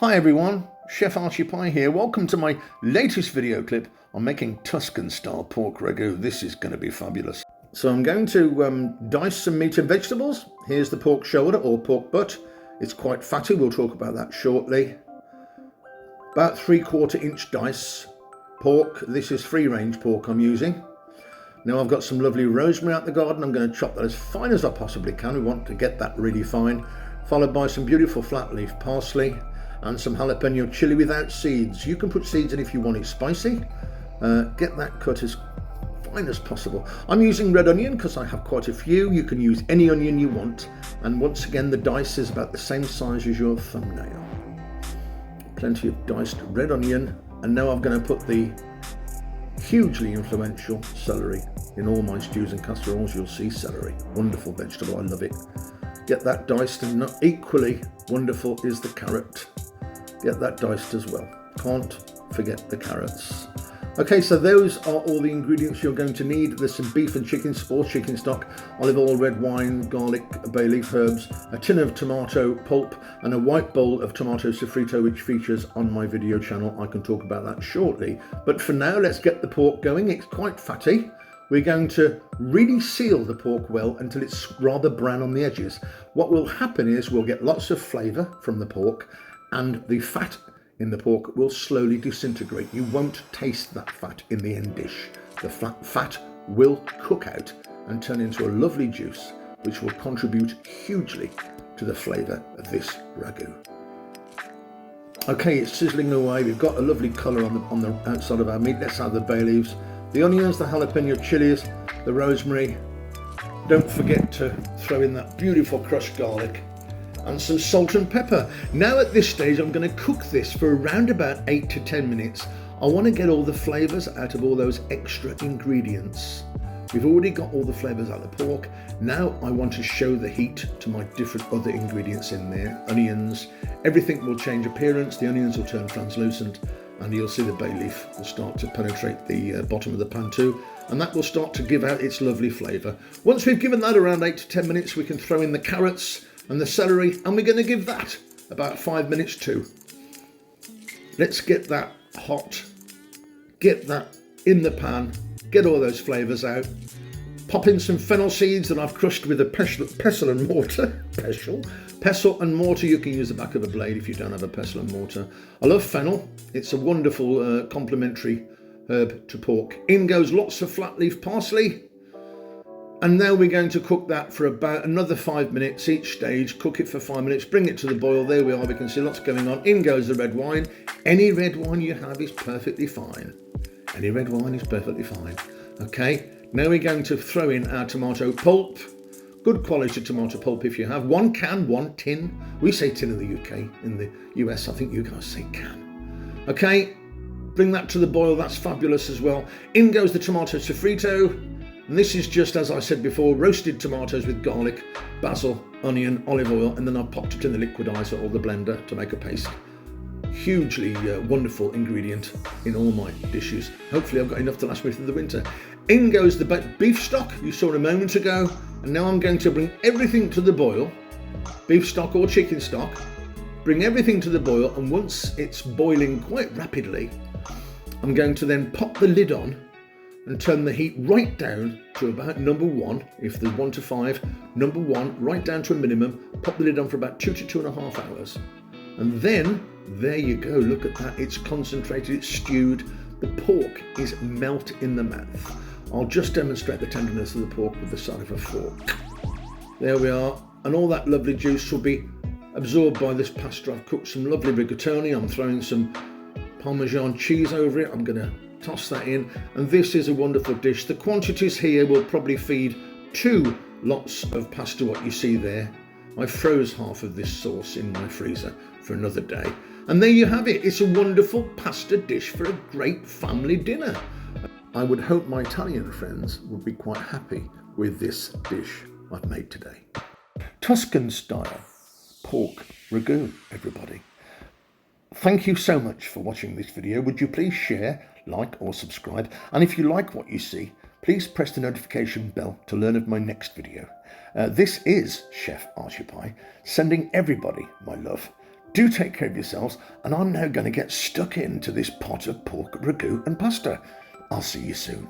Hi everyone, Chef Archie Pie here. Welcome to my latest video clip on making Tuscan style pork ragu. This is going to be fabulous. So I'm going to dice some meat and vegetables. Here's the pork shoulder or pork butt. It's quite fatty, we'll talk about that shortly. About 3/4 inch dice pork. This is free range pork I'm using. Now I've got some lovely rosemary out the garden. I'm going to chop that as fine as I possibly can. We want to get that really fine. Followed by some beautiful flat leaf parsley and some jalapeno chili without seeds. You can put seeds in if you want it spicy. Get that cut as fine as possible. I'm using red onion because I have quite a few. You can use any onion you want. And once again, the dice is about the same size as your thumbnail. Plenty of diced red onion. And now I'm going to put the hugely influential celery. In all my stews and casseroles, you'll see celery. Wonderful vegetable, I love it. Get that diced, and not equally wonderful is the carrot. Get that diced as well. Can't forget the carrots. Okay, so those are all the ingredients you're going to need. There's some beef and chicken or chicken stock, olive oil, red wine, garlic, bay leaf herbs, a tin of tomato pulp, and a white bowl of tomato sofrito, which features on my video channel. I can talk about that shortly. But for now, let's get the pork going. It's quite fatty. We're going to really seal the pork well until it's rather brown on the edges. What will happen is we'll get lots of flavour from the pork, and the fat in the pork will slowly disintegrate. You won't taste that fat in the end dish. The fat will cook out and turn into a lovely juice, which will contribute hugely to the flavour of this ragu. Okay, it's sizzling away. We've got a lovely colour on the outside of our meat. Let's add the bay leaves, the onions, the jalapeno chilies, the rosemary. Don't forget to throw in that beautiful crushed garlic and some salt and pepper. Now at this stage, I'm going to cook this for around about 8 to 10 minutes. I want to get all the flavours out of all those extra ingredients. We've already got all the flavours out of the pork. Now I want to show the heat to my different other ingredients in there. Onions, everything will change appearance. The onions will turn translucent, and you'll see the bay leaf will start to penetrate the bottom of the pan too, and that will start to give out its lovely flavour. Once we've given that around 8 to 10 minutes, we can throw in the carrots and the celery, and we're going to give that about 5 minutes too. Let's get that hot, get that in the pan, get all those flavours out. Pop in some fennel seeds that I've crushed with a pestle and mortar. Pestle and mortar, you can use the back of a blade if you don't have a pestle and mortar. I love fennel. It's a wonderful complementary herb to pork. In goes lots of flat leaf parsley. And now we're going to cook that for about another 5 minutes each stage. Cook it for 5 minutes, bring it to the boil. There we are, we can see lots going on. In goes the red wine. Any red wine you have is perfectly fine. Any red wine is perfectly fine. Okay, now we're going to throw in our tomato pulp. Good quality tomato pulp if you have. 1 can, 1 tin. We say tin in the UK. In the US, I think you guys say can. Okay, bring that to the boil. That's fabulous as well. In goes the tomato sofrito. And this is just, as I said before, roasted tomatoes with garlic, basil, onion, olive oil, and then I've popped it in the liquidizer or the blender to make a paste. Hugely wonderful ingredient in all my dishes. Hopefully I've got enough to last me through the winter. In goes the beef stock you saw a moment ago, and now I'm going to bring everything to the boil. Beef stock or chicken stock. Bring everything to the boil, and once it's boiling quite rapidly, I'm going to then pop the lid on and turn the heat right down to about number 1, if there's 1 to 5, number 1, right down to a minimum. Pop the lid on for about 2 to 2.5 hours. And then, there you go, look at that, it's concentrated, it's stewed. The pork is melt in the mouth. I'll just demonstrate the tenderness of the pork with the side of a fork. There we are, and all that lovely juice will be absorbed by this pasta. I've cooked some lovely rigatoni. I'm throwing some Parmesan cheese over it. I'm going to toss that in, and this is a wonderful dish. The quantities here will probably feed 2 lots of pasta, what you see there. I froze half of this sauce in my freezer for another day. And there you have it. It's a wonderful pasta dish for a great family dinner. I would hope my Italian friends would be quite happy with this dish I've made today. Tuscan style pork ragu, everybody. Thank you so much for watching this video. Would you please share, like or subscribe? And if you like what you see, please press the notification bell to learn of my next video. This is Chef Archie Pie, sending everybody my love. Do take care of yourselves, and I'm now going to get stuck into this pot of pork ragu and pasta. I'll see you soon.